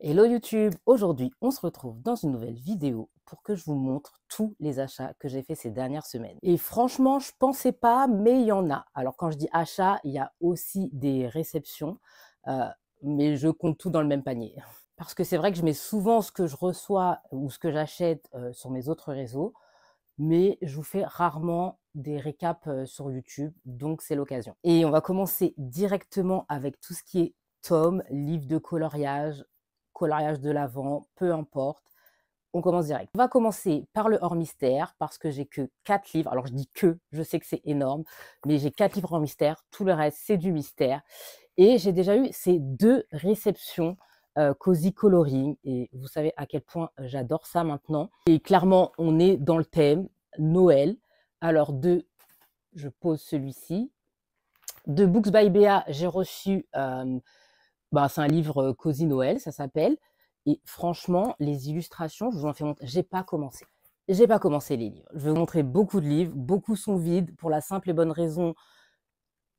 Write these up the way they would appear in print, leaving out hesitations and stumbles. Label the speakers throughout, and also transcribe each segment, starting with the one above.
Speaker 1: Hello YouTube, aujourd'hui on se retrouve dans une nouvelle vidéo pour que je vous montre tous les achats que j'ai fait ces dernières semaines. Et franchement, je pensais pas, mais il y en a. Alors quand je dis achat, il y a aussi des réceptions, euh, mais je compte tout dans le même panier. Parce que c'est vrai que je mets souvent ce que je reçois ou ce que j'achète sur mes autres réseaux, mais je vous fais rarement des récaps sur YouTube, donc c'est l'occasion. Et on va commencer directement avec tout ce qui est tome, livre de coloriage de l'Avent, peu importe. On commence direct. On va commencer par le hors mystère parce que j'ai que 4 livres. Alors je dis que, je sais que c'est énorme, mais j'ai 4 livres hors mystère. Tout le reste, c'est du mystère. Et j'ai déjà eu ces 2 réceptions Cozy Coloring. Et vous savez à quel point j'adore ça maintenant. Et clairement, on est dans le thème Noël. Alors je pose celui-ci. De Books by Béa, j'ai reçu c'est un livre Cozy Noël, ça s'appelle. Et franchement, les illustrations, je vous en fais montrer. J'ai pas commencé. J'ai pas commencé les livres. Je vais vous montrer beaucoup de livres. Beaucoup sont vides pour la simple et bonne raison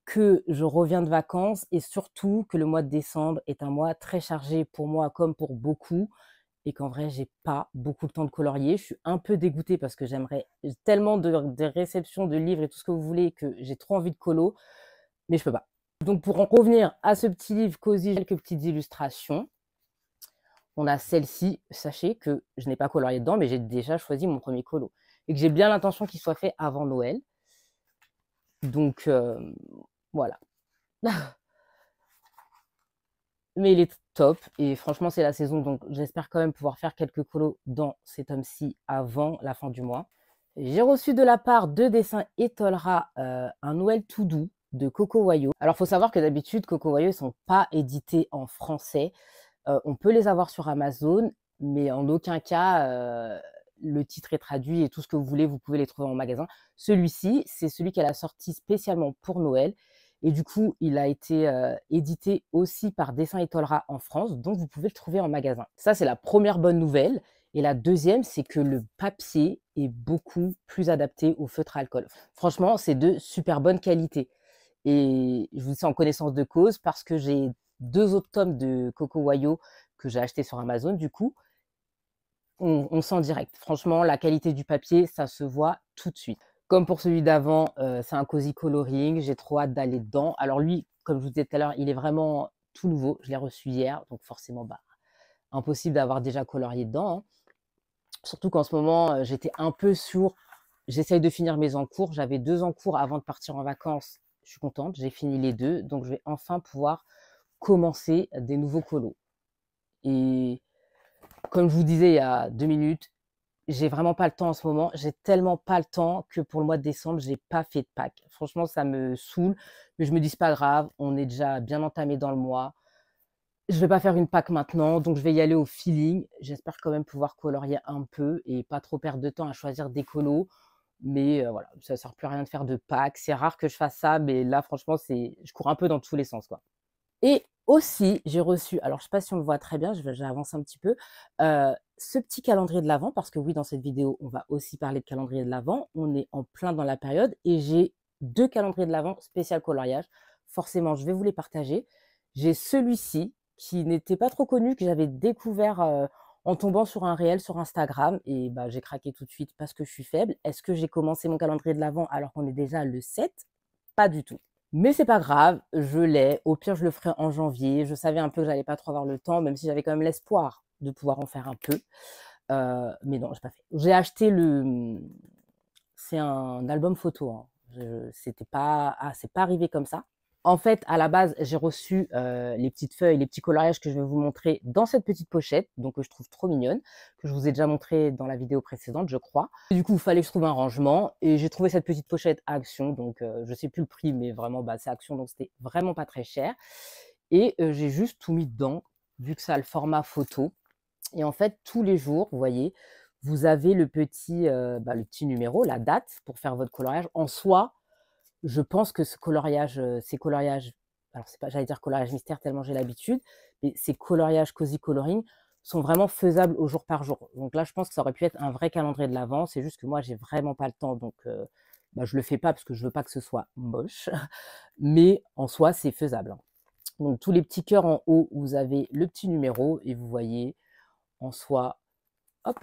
Speaker 1: que je reviens de vacances et surtout que le mois de décembre est un mois très chargé pour moi comme pour beaucoup et qu'en vrai, j'ai pas beaucoup de temps de colorier. Je suis un peu dégoûtée parce que j'aimerais tellement de réceptions de livres et tout ce que vous voulez que j'ai trop envie de colo, mais je peux pas. Donc pour en revenir à ce petit livre Cozy, quelques petites illustrations. On a celle-ci, sachez que je n'ai pas colorié dedans, mais j'ai déjà choisi mon premier colo. Et que j'ai bien l'intention qu'il soit fait avant Noël. Donc voilà. Mais il est top et franchement c'est la saison, donc j'espère quand même pouvoir faire quelques colos dans cet tome-ci avant la fin du mois. J'ai reçu de la part de Dessin Étolera un Noël tout doux de Coco Wayo. Alors il faut savoir que d'habitude Coco Wayo ne sont pas édités en français. On peut les avoir sur Amazon, mais en aucun cas le titre est traduit et tout ce que vous voulez, vous pouvez les trouver en magasin. Celui-ci, c'est celui qu'elle a sorti spécialement pour Noël. Et du coup, il a été édité aussi par Dessin Étolera en France, donc vous pouvez le trouver en magasin. Ça, c'est la première bonne nouvelle. Et la deuxième, c'est que le papier est beaucoup plus adapté au feutre à alcool. Franchement, c'est de super bonne qualité. Et je vous dis ça en connaissance de cause parce que j'ai 2 autres tomes de Coco Wayo que j'ai acheté sur Amazon. Du coup, on sent direct. Franchement, la qualité du papier, ça se voit tout de suite. Comme pour celui d'avant, c'est un cozy coloring. J'ai trop hâte d'aller dedans. Alors lui, comme je vous disais tout à l'heure, il est vraiment tout nouveau. Je l'ai reçu hier, donc forcément, impossible d'avoir déjà colorié dedans, hein. Surtout qu'en ce moment, j'étais un peu sur j'essaye de finir mes encours. J'avais 2 encours avant de partir en vacances. Je suis contente, j'ai fini les 2, donc je vais enfin pouvoir commencer des nouveaux colos. Et comme je vous disais il y a 2 minutes, j'ai vraiment pas le temps en ce moment. J'ai tellement pas le temps que pour le mois de décembre, j'ai pas fait de pack. Franchement, ça me saoule, mais je me dis c'est pas grave, on est déjà bien entamé dans le mois. Je vais pas faire une pack maintenant, donc je vais y aller au feeling. J'espère quand même pouvoir colorier un peu et pas trop perdre de temps à choisir des colos. Mais voilà, ça sert plus à rien de faire de pack. C'est rare que je fasse ça, mais là, franchement, je cours un peu dans tous les sens, quoi. Et aussi, j'ai reçu, alors je ne sais pas si on le voit très bien, j'avance un petit peu, ce petit calendrier de l'Avent, parce que oui, dans cette vidéo, on va aussi parler de calendrier de l'Avent. On est en plein dans la période et j'ai 2 calendriers de l'Avent spécial coloriage. Forcément, je vais vous les partager. J'ai celui-ci qui n'était pas trop connu, que j'avais découvert en tombant sur un réel sur Instagram et j'ai craqué tout de suite parce que je suis faible. Est-ce que j'ai commencé mon calendrier de l'Avent alors qu'on est déjà le 7? Pas du tout. Mais c'est pas grave, je l'ai. Au pire, je le ferai en janvier. Je savais un peu que j'allais pas trop avoir le temps, même si j'avais quand même l'espoir de pouvoir en faire un peu. Mais non, j'ai pas fait. J'ai acheté c'est un album photo, hein. C'est pas arrivé comme ça. En fait, à la base, j'ai reçu les petites feuilles, les petits coloriages que je vais vous montrer dans cette petite pochette, donc que je trouve trop mignonne, que je vous ai déjà montré dans la vidéo précédente, je crois. Et du coup, il fallait que je trouve un rangement, et j'ai trouvé cette petite pochette à Action, donc je sais plus le prix, mais vraiment, c'est Action, donc c'était vraiment pas très cher. Et j'ai juste tout mis dedans, vu que ça a le format photo. Et en fait, tous les jours, vous voyez, vous avez le petit numéro, la date, pour faire votre coloriage. En soi, je pense que ces coloriages, alors c'est pas, j'allais dire coloriage mystère tellement j'ai l'habitude, mais ces coloriages cozy coloring sont vraiment faisables au jour par jour. Donc là, je pense que ça aurait pu être un vrai calendrier de l'Avent. C'est juste que moi, j'ai vraiment pas le temps, donc je le fais pas parce que je veux pas que ce soit moche. Mais en soi, c'est faisable, hein. Donc, tous les petits cœurs en haut, vous avez le petit numéro et vous voyez en soi, hop,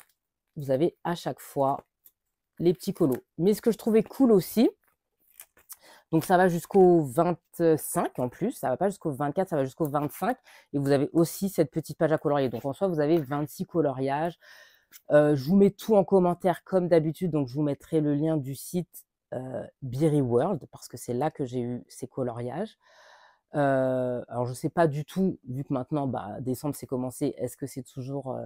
Speaker 1: vous avez à chaque fois les petits colos. Mais ce que je trouvais cool aussi, donc ça va jusqu'au 25 en plus, ça va pas jusqu'au 24, ça va jusqu'au 25. Et vous avez aussi cette petite page à colorier. Donc en soi, vous avez 26 coloriages. Je vous mets tout en commentaire comme d'habitude. Donc je vous mettrai le lien du site Beery World parce que c'est là que j'ai eu ces coloriages. Alors je sais pas du tout, vu que maintenant, décembre c'est commencé, est-ce que c'est toujours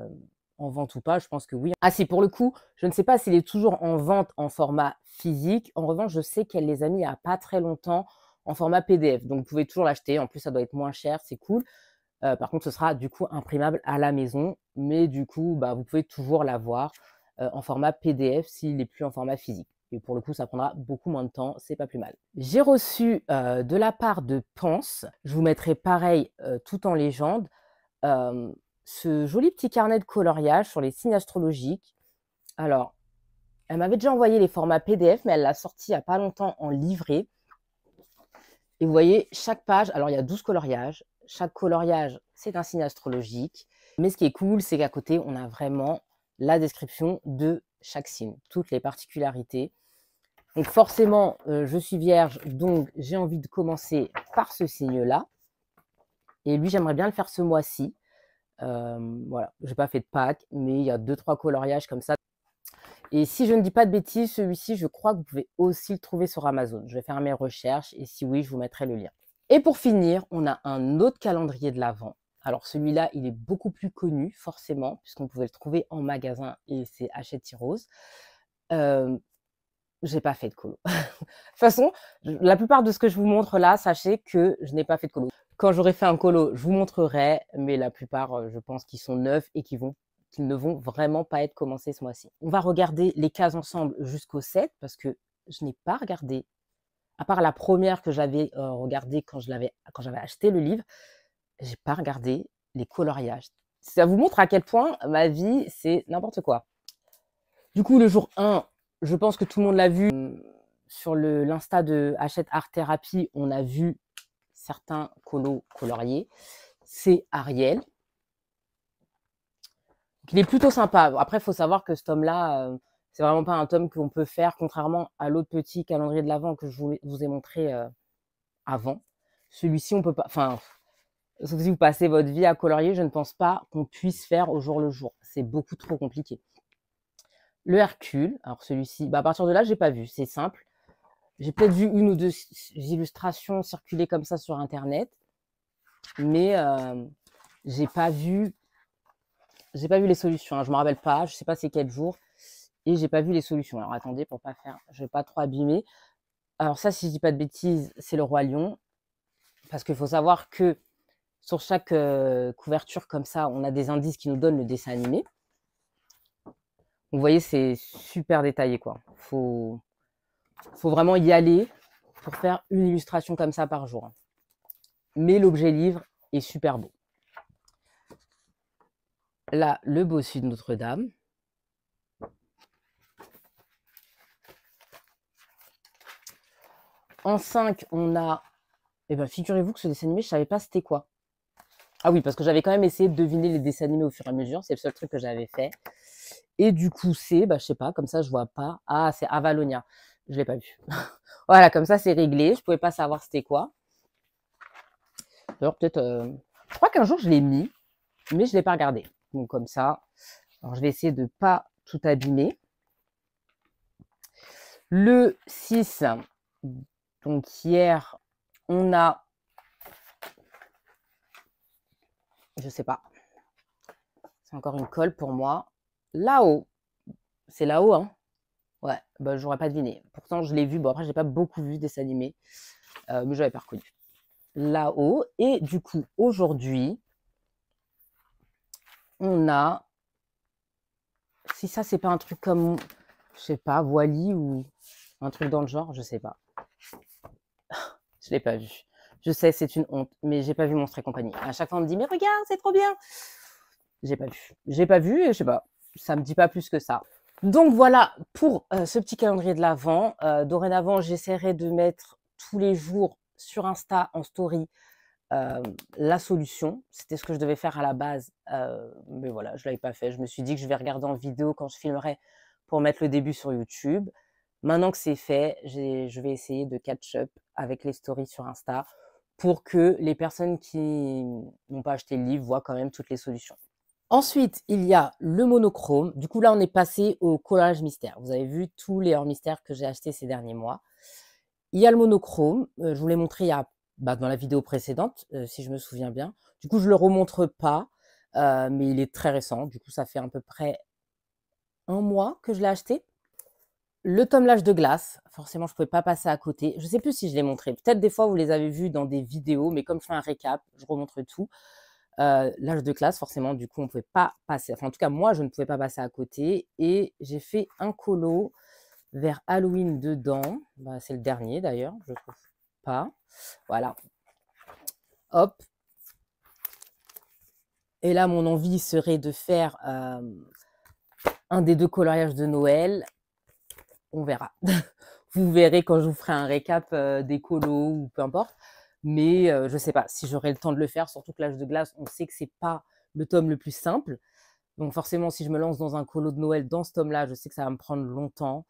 Speaker 1: en vente ou pas? Je pense que oui. Ah si, pour le coup, je ne sais pas s'il est toujours en vente en format physique. En revanche, je sais qu'elle les a mis il y a pas très longtemps en format PDF. Donc vous pouvez toujours l'acheter. En plus, ça doit être moins cher, c'est cool. Par contre, ce sera du coup imprimable à la maison. Mais du coup, vous pouvez toujours l'avoir en format PDF s'il n'est plus en format physique. Et pour le coup, ça prendra beaucoup moins de temps, c'est pas plus mal. J'ai reçu de la part de Pense, je vous mettrai pareil tout en légende, ce joli petit carnet de coloriage sur les signes astrologiques. Alors, elle m'avait déjà envoyé les formats PDF, mais elle l'a sorti il n'y a pas longtemps en livret. Et vous voyez, chaque page, alors il y a 12 coloriages. Chaque coloriage, c'est un signe astrologique. Mais ce qui est cool, c'est qu'à côté, on a vraiment la description de chaque signe, toutes les particularités. Donc forcément, je suis vierge, donc j'ai envie de commencer par ce signe-là. Et lui, j'aimerais bien le faire ce mois-ci. Voilà, je n'ai pas fait de Pâques, mais il y a 2-3 coloriages comme ça. Et si je ne dis pas de bêtises, celui-ci, je crois que vous pouvez aussi le trouver sur Amazon. Je vais faire mes recherches et si oui, je vous mettrai le lien. Et pour finir, on a un autre calendrier de l'Avent. Alors celui-là, il est beaucoup plus connu, forcément, puisqu'on pouvait le trouver en magasin et c'est Hachette Rose. J'ai pas fait de colo. De toute façon, la plupart de ce que je vous montre là, sachez que je n'ai pas fait de colo. Quand j'aurai fait un colo, je vous montrerai, mais la plupart, je pense qu'ils sont neufs et qu'ils ne vont vraiment pas être commencés ce mois-ci. On va regarder les cases ensemble jusqu'au 7 parce que je n'ai pas regardé, à part la première que j'avais regardée quand j'avais acheté le livre, j'ai pas regardé les coloriages. Ça vous montre à quel point ma vie, c'est n'importe quoi. Du coup, le jour 1, je pense que tout le monde l'a vu sur l'Insta de Hachette Art Therapy, on a vu certains colos coloriés. C'est Ariel. Il est plutôt sympa. Après, il faut savoir que ce tome-là, c'est vraiment pas un tome qu'on peut faire, contrairement à l'autre petit calendrier de l'Avent que je vous ai montré avant. Celui-ci, on peut pas. Enfin, sauf si vous passez votre vie à colorier, je ne pense pas qu'on puisse faire au jour le jour. C'est beaucoup trop compliqué. Le Hercule, alors celui-ci, à partir de là, j'ai pas vu. C'est simple. J'ai peut-être vu une ou deux illustrations circuler comme ça sur Internet, mais j'ai pas vu les solutions. Hein. Je me rappelle pas, je sais pas c'est quel jour, et j'ai pas vu les solutions. Alors attendez, pour pas faire, je vais pas trop abîmer. Alors ça, si je dis pas de bêtises, c'est le Roi Lion, parce qu'il faut savoir que sur chaque couverture comme ça, on a des indices qui nous donnent le dessin animé. Vous voyez, c'est super détaillé, quoi. Faut vraiment y aller pour faire une illustration comme ça par jour. Mais l'objet livre est super beau. Là, le bossu de Notre-Dame. En 5, on a... Eh bien, figurez-vous que ce dessin animé, je ne savais pas c'était quoi. Ah oui, parce que j'avais quand même essayé de deviner les dessins animés au fur et à mesure. C'est le seul truc que j'avais fait. Et du coup, c'est, je sais pas, comme ça, je vois pas. Ah, c'est Avalonia. Je l'ai pas vu. Voilà, comme ça, c'est réglé. Je pouvais pas savoir c'était quoi. D'ailleurs, peut-être... Je crois qu'un jour, je l'ai mis, mais je l'ai pas regardé. Donc, comme ça. Alors, je vais essayer de pas tout abîmer. Le 6, donc hier, on a... Je sais pas. C'est encore une colle pour moi. Là-haut. C'est là-haut, hein? Ouais, j'aurais pas deviné. Pourtant, je l'ai vu. Bon, après, j'ai pas beaucoup vu des animés, mais je l'avais pas reconnu. Là-haut. Et du coup, aujourd'hui, on a... Si ça, c'est pas un truc comme, je sais pas, Wally ou un truc dans le genre, je sais pas. Je l'ai pas vu. Je sais, c'est une honte, mais j'ai pas vu Monstres et compagnie. À chaque fois, on me dit, mais regarde, c'est trop bien. J'ai pas vu. J'ai pas vu et je sais pas. Ça me dit pas plus que ça. Donc voilà pour ce petit calendrier de l'Avent. Dorénavant, j'essaierai de mettre tous les jours sur Insta en story la solution. C'était ce que je devais faire à la base, mais voilà, je ne l'avais pas fait. Je me suis dit que je vais regarder en vidéo quand je filmerai pour mettre le début sur YouTube. Maintenant que c'est fait, je vais essayer de catch up avec les stories sur Insta pour que les personnes qui n'ont pas acheté le livre voient quand même toutes les solutions. Ensuite, il y a le monochrome. Du coup, là, on est passé au coloriage mystère. Vous avez vu tous les hors mystères que j'ai achetés ces derniers mois. Il y a le monochrome. Je vous l'ai montré dans la vidéo précédente, si je me souviens bien. Du coup, je ne le remontre pas, mais il est très récent. Du coup, ça fait à peu près 1 mois que je l'ai acheté. Le tome L'âge de glace, forcément, je ne pouvais pas passer à côté. Je ne sais plus si je l'ai montré. Peut-être des fois, vous les avez vus dans des vidéos, mais comme je fais un récap, je remontre tout. L'âge de classe, forcément, du coup, on ne pouvait pas passer. Enfin, en tout cas, moi, je ne pouvais pas passer à côté. Et j'ai fait un colo vers Halloween dedans. Bah, c'est le dernier, d'ailleurs. Je ne trouve pas. Voilà. Hop. Et là, mon envie serait de faire un des 2 coloriages de Noël. On verra. Vous verrez quand je vous ferai un récap des colos ou peu importe. Mais je ne sais pas si j'aurai le temps de le faire. Surtout que L'âge de glace, on sait que ce n'est pas le tome le plus simple. Donc forcément, si je me lance dans un colo de Noël dans ce tome-là, je sais que ça va me prendre longtemps.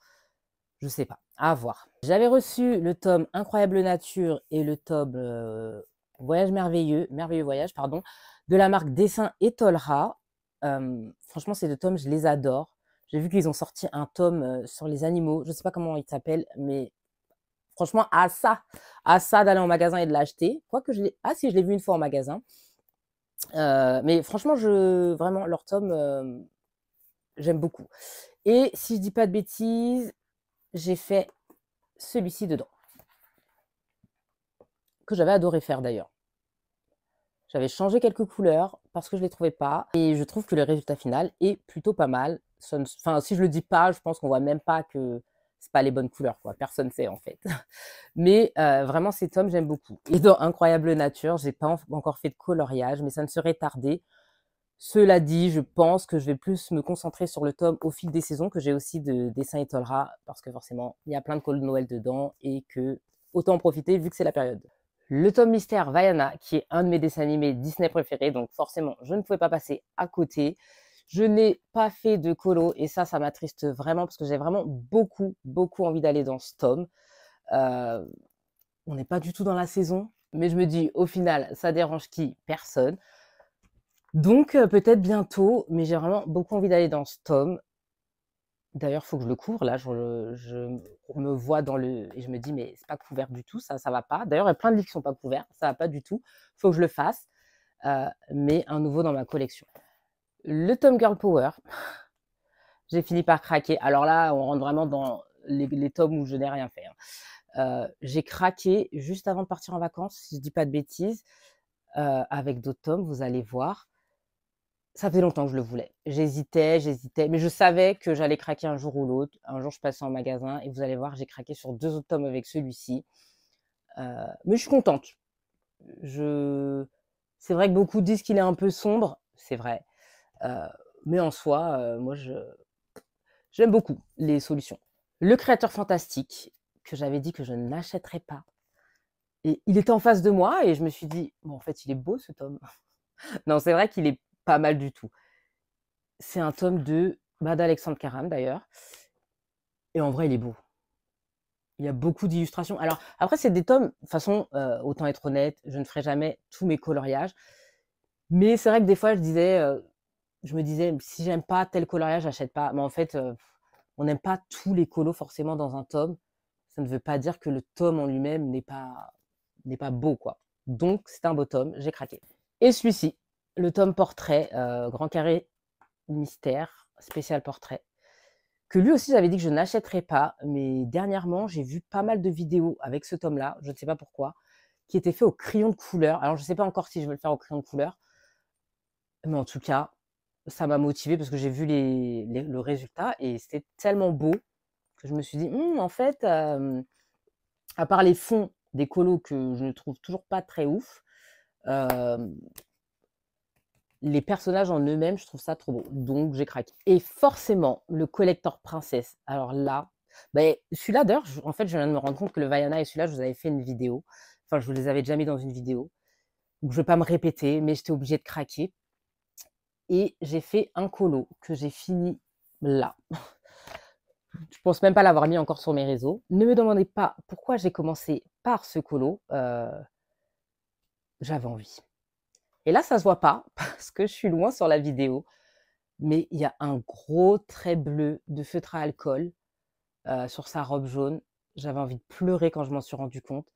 Speaker 1: Je ne sais pas. À voir. J'avais reçu le tome Incroyable Nature et le tome Voyage merveilleux voyage, pardon, de la marque Dessin Etolra. Franchement, ces 2 tomes, je les adore. J'ai vu qu'ils ont sorti un tome sur les animaux. Je ne sais pas comment il s'appelle, mais franchement, à ça d'aller en magasin et de l'acheter. Quoique si, je l'ai vu une fois en magasin. Mais franchement, vraiment, leur tome, j'aime beaucoup. Et si je dis pas de bêtises, j'ai fait celui-ci dedans, que j'avais adoré faire d'ailleurs. J'avais changé quelques couleurs parce que je ne les trouvais pas. Et je trouve que le résultat final est plutôt pas mal. Enfin, si je le dis pas, je pense qu'on voit même pas que c'est pas les bonnes couleurs, quoi. Personne sait en fait. Mais vraiment, ces tomes, j'aime beaucoup. Et dans Incroyable Nature, j'ai pas encore fait de coloriage, mais ça ne serait tardé. Cela dit, je pense que je vais plus me concentrer sur le tome Au fil des saisons, que j'ai aussi de Dessin Etolra, parce que forcément, il y a plein de colos de Noël dedans et que autant en profiter vu que c'est la période. Le tome Mystère Vaiana, qui est un de mes dessins animés Disney préférés, donc forcément, je ne pouvais pas passer à côté. Je n'ai pas fait de colo et ça m'attriste vraiment parce que j'ai vraiment beaucoup, beaucoup envie d'aller dans ce tome. On n'est pas du tout dans la saison, mais je me dis, au final, ça dérange qui? Personne. Donc peut-être bientôt, mais j'ai vraiment beaucoup envie d'aller dans ce tome. D'ailleurs, il faut que je le couvre. Là, je me vois dans le et je me dis: «Mais c'est pas couvert du tout, ça va pas». D'ailleurs, il y a plein de livres qui sont pas couverts, ça va pas du tout. Il faut que je le fasse, mais un nouveau dans ma collection. Le tome Girl Power, j'ai fini par craquer. Alors là, on rentre vraiment dans les tomes où je n'ai rien fait, hein. J'ai craqué juste avant de partir en vacances, si je dis pas de bêtises, avec d'autres tomes, vous allez voir. Ça faisait longtemps que je le voulais. J'hésitais, mais je savais que j'allais craquer un jour ou l'autre. Un jour, je passais en magasin et vous allez voir, j'ai craqué sur 2 autres tomes avec celui-ci. Mais je suis contente. Je C'est vrai que beaucoup disent qu'il est un peu sombre, c'est vrai. Heu, mais en soi, moi j'aime beaucoup les solutions. Le créateur fantastique, que j'avais dit que je n'achèterais pas et il était en face de moi et je me suis dit: «Bon, en fait, il est beau ce tome». Non, c'est vrai qu'il est pas mal du tout. C'est un tome d'Alexandre Caram d'ailleurs et en vrai il est beau. Il y a beaucoup d'illustrations. Alors après c'est des tomes, de toute façon, autant être honnête, je ne ferai jamais tous mes coloriages. Mais c'est vrai que des fois je me disais: «Si j'aime pas tel coloriage, j'achète pas». Mais en fait, on n'aime pas tous les colos forcément dans un tome. Ça ne veut pas dire que le tome en lui-même n'est pas beau, quoi. Donc c'est un beau tome, j'ai craqué. Et celui-ci, le tome portrait, grand carré mystère, spécial portrait, que lui aussi j'avais dit que je n'achèterais pas, mais dernièrement j'ai vu pas mal de vidéos avec ce tome-là, je ne sais pas pourquoi, qui étaient faits au crayon de couleur. Alors je ne sais pas encore si je vais le faire au crayon de couleur, mais en tout cas, ça m'a motivée parce que j'ai vu le résultat et c'était tellement beau que je me suis dit: En fait, à part les fonds des colos que je ne trouve toujours pas très ouf, hem, les personnages en eux-mêmes, je trouve ça trop beau, donc j'ai craqué et forcément le collector princesse, alors là, celui-là d'ailleurs, en fait, je viens de me rendre compte que le Vaiana et celui-là, je vous avais fait une vidéo, enfin, je vous les avais déjà mis dans une vidéo. Donc je vais pas me répéter, mais j'étais obligée de craquer. Et j'ai fait un colo que j'ai fini là. Je pense même pas l'avoir mis encore sur mes réseaux. Ne me demandez pas pourquoi j'ai commencé par ce colo. J'avais envie. Et là, ça se voit pas parce que je suis loin sur la vidéo. Mais il y a un gros trait bleu de feutre à alcool sur sa robe jaune. J'avais envie de pleurer quand je m'en suis rendu compte.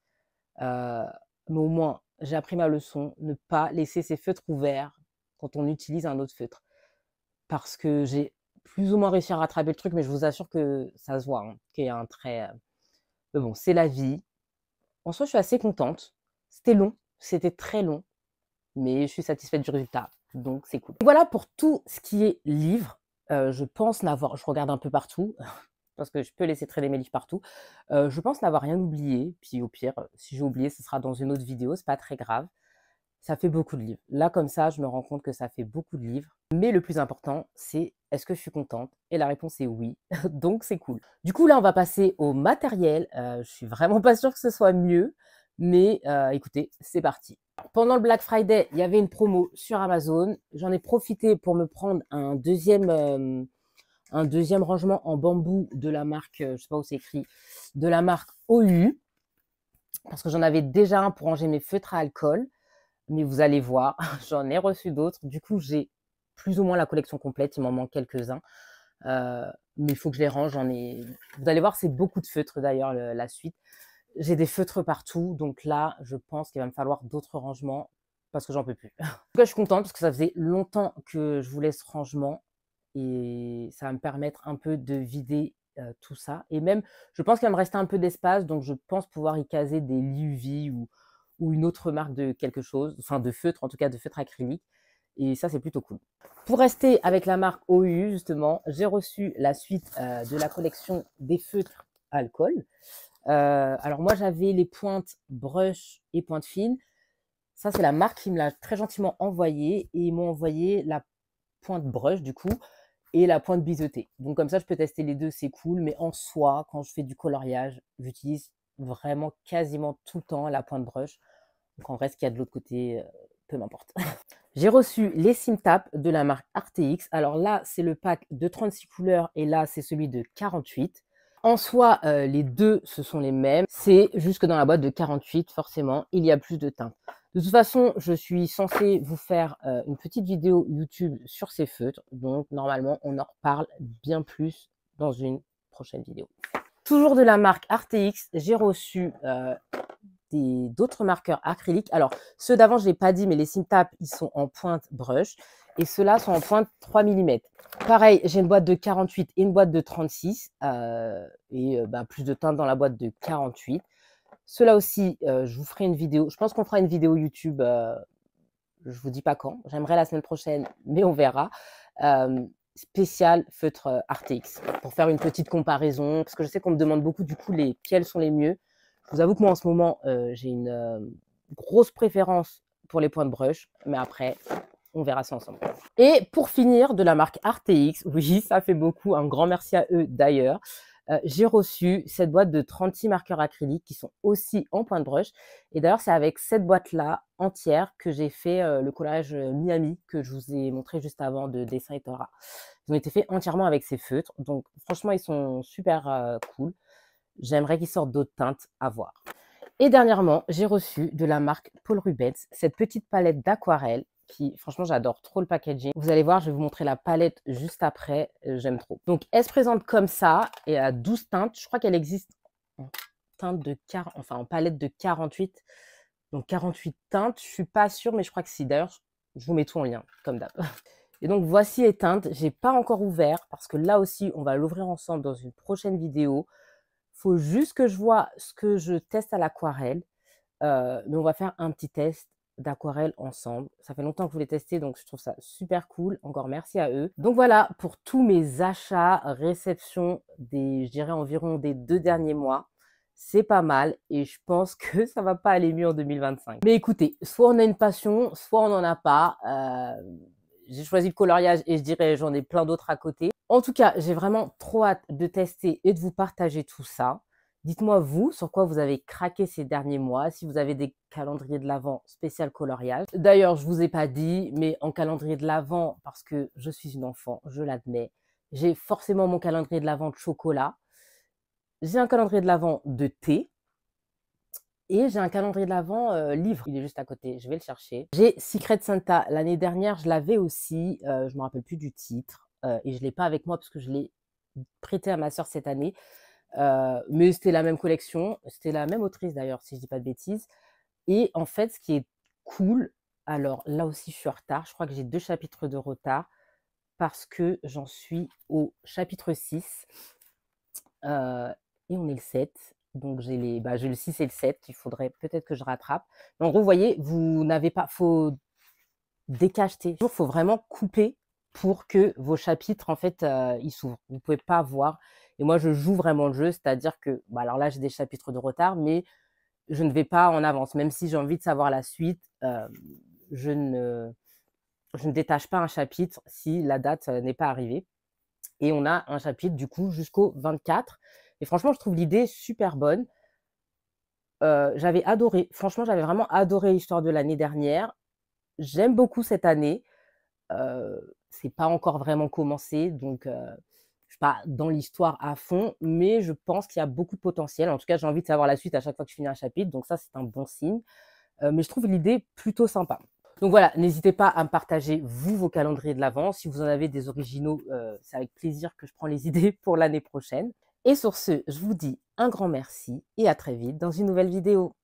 Speaker 1: Mais au moins, j'ai appris ma leçon, ne pas laisser ses feutres ouverts quand on utilise un autre feutre. Parce que j'ai plus ou moins réussi à rattraper le truc, mais je vous assure que ça se voit, hein, qu'il y a un trait. Mais bon, c'est la vie. En soi, je suis assez contente. C'était long, c'était très long, mais je suis satisfaite du résultat, donc c'est cool. Voilà pour tout ce qui est livre. Je pense n'avoir, je regarde un peu partout, parce que je peux laisser traîner mes livres partout. Je pense n'avoir rien oublié, puis au pire, si j'ai oublié, ce sera dans une autre vidéo, c'est pas très grave. Ça fait beaucoup de livres. Là, comme ça, je me rends compte que ça fait beaucoup de livres. Mais le plus important, c'est est-ce que je suis contente? Et la réponse est oui. Donc, c'est cool. Du coup, là, on va passer au matériel. Je suis vraiment pas sûre que ce soit mieux. Mais écoutez, c'est parti. Pendant le Black Friday, il y avait une promo sur Amazon. J'en ai profité pour me prendre un deuxième rangement en bambou de la marque, je sais pas où c'est écrit, de la marque OU. Parce que j'en avais déjà un pour ranger mes feutres à alcool. Mais vous allez voir, j'en ai reçu d'autres. Du coup, j'ai plus ou moins la collection complète. Il m'en manque quelques-uns. Mais il faut que je les range. Vous allez voir, c'est beaucoup de feutres d'ailleurs, la suite. J'ai des feutres partout. Donc là, je pense qu'il va me falloir d'autres rangements parce que j'en peux plus. En tout cas, je suis contente parce que ça faisait longtemps que je voulais ce rangement. Et ça va me permettre un peu de vider tout ça. Et même, je pense qu'il va me rester un peu d'espace. Donc, je pense pouvoir y caser des Liuvi ou une autre marque de quelque chose, enfin de feutre, en tout cas de feutre acrylique. Et ça, c'est plutôt cool. Pour rester avec la marque OU, justement, j'ai reçu la suite de la collection des feutres alcool. Alors moi, j'avais les pointes brush et pointe fine. Ça, c'est la marque qui me l'a très gentiment envoyé. Et ils m'ont envoyé la pointe brush, du coup, et la pointe biseautée. Donc comme ça, je peux tester les deux, c'est cool. Mais en soi, quand je fais du coloriage, j'utilise vraiment quasiment tout le temps la pointe brush. Donc en vrai, ce qu'il y a de l'autre côté, peu m'importe. J'ai reçu les Simtap de la marque RTX. Alors là, c'est le pack de 36 couleurs et là, c'est celui de 48. En soi, les deux, ce sont les mêmes. C'est juste que dans la boîte de 48, forcément, il y a plus de teintes. De toute façon, je suis censée vous faire une petite vidéo YouTube sur ces feutres. Donc normalement, on en reparle bien plus dans une prochaine vidéo. Toujours de la marque RTX, j'ai reçu d'autres marqueurs acryliques. Alors, ceux d'avant, je ne l'ai pas dit, mais les Simtap, ils sont en pointe brush. Et ceux-là sont en pointe 3 mm. Pareil, j'ai une boîte de 48 et une boîte de 36. Plus de teinte dans la boîte de 48. Ceux-là aussi, je vous ferai une vidéo. Je pense qu'on fera une vidéo YouTube. Je ne vous dis pas quand. J'aimerais la semaine prochaine, mais on verra. Spécial feutre RTX. Pour faire une petite comparaison. Parce que je sais qu'on me demande beaucoup, du coup, quels sont les mieux. Je vous avoue que moi, en ce moment, j'ai une grosse préférence pour les pointes brush. Mais après, on verra ça ensemble. Et pour finir, de la marque RTX, oui, ça fait beaucoup. Un grand merci à eux d'ailleurs. J'ai reçu cette boîte de 36 marqueurs acryliques qui sont aussi en pointe brush. Et d'ailleurs, c'est avec cette boîte-là entière que j'ai fait le collage Miami que je vous ai montré juste avant de Dessin et Torah. Ils ont été faits entièrement avec ces feutres. Donc, franchement, ils sont super cool. J'aimerais qu'ils sortent d'autres teintes à voir. Et dernièrement, j'ai reçu de la marque Paul Rubens cette petite palette d'aquarelle qui, franchement, j'adore trop le packaging. Vous allez voir, je vais vous montrer la palette juste après. J'aime trop. Donc, elle se présente comme ça et à 12 teintes. Je crois qu'elle existe en teinte de en palette de 48. Donc, 48 teintes. Je suis pas sûre, mais je crois que si. D'ailleurs, je vous mets tout en lien, comme d'hab. Et donc, voici les teintes. J'ai pas encore ouvert parce que là aussi, on va l'ouvrir ensemble dans une prochaine vidéo. Faut juste que je vois ce que je teste à l'aquarelle. Mais on va faire un petit test d'aquarelle ensemble. Ça fait longtemps que je voulais tester, donc je trouve ça super cool. Encore merci à eux. Donc voilà pour tous mes achats, réceptions je dirais environ des 2 derniers mois. C'est pas mal et je pense que ça va pas aller mieux en 2025. Mais écoutez, soit on a une passion, soit on n'en a pas. J'ai choisi le coloriage et je dirais j'en ai plein d'autres à côté. En tout cas, j'ai vraiment trop hâte de tester et de vous partager tout ça. Dites-moi vous, sur quoi vous avez craqué ces derniers mois, si vous avez des calendriers de l'Avent spécial coloriage. D'ailleurs, je vous ai pas dit, mais en calendrier de l'Avent, parce que je suis une enfant, je l'admets, j'ai forcément mon calendrier de l'Avent de chocolat, j'ai un calendrier de l'Avent de thé, et j'ai un calendrier de l'Avent livre, il est juste à côté, je vais le chercher. J'ai Secret Santa, l'année dernière, je l'avais aussi, je me rappelle plus du titre, et je l'ai pas avec moi parce que je l'ai prêté à ma sœur cette année. Mais c'était la même collection, c'était la même autrice d'ailleurs, si je dis pas de bêtises. Et en fait, ce qui est cool, alors là aussi je suis en retard, je crois que j'ai 2 chapitres de retard parce que j'en suis au chapitre 6, et on est le 7. Donc j'ai le 6 et le 7, il faudrait peut-être que je rattrape. Mais en gros, vous voyez, vous n'avez pas faut décacheter. Il faut vraiment couper pour que vos chapitres, en fait, ils s'ouvrent. Vous ne pouvez pas voir. Et moi, je joue vraiment le jeu, c'est-à-dire que, bah, alors là, j'ai des chapitres de retard, mais je ne vais pas en avance. Même si j'ai envie de savoir la suite, je ne, je ne détache pas un chapitre si la date n'est pas arrivée. Et on a un chapitre, du coup, jusqu'au 24. Et franchement, je trouve l'idée super bonne. J'avais adoré. Franchement, j'avais vraiment adoré l'histoire de l'année dernière. J'aime beaucoup cette année. C'est pas encore vraiment commencé, donc je suis pas dans l'histoire à fond, mais je pense qu'il y a beaucoup de potentiel. En tout cas, j'ai envie de savoir la suite à chaque fois que je finis un chapitre, donc ça, c'est un bon signe. Mais je trouve l'idée plutôt sympa. Donc voilà, n'hésitez pas à me partager, vous, vos calendriers de l'Avent. Si vous en avez des originaux, c'est avec plaisir que je prends les idées pour l'année prochaine. Et sur ce, je vous dis un grand merci et à très vite dans une nouvelle vidéo.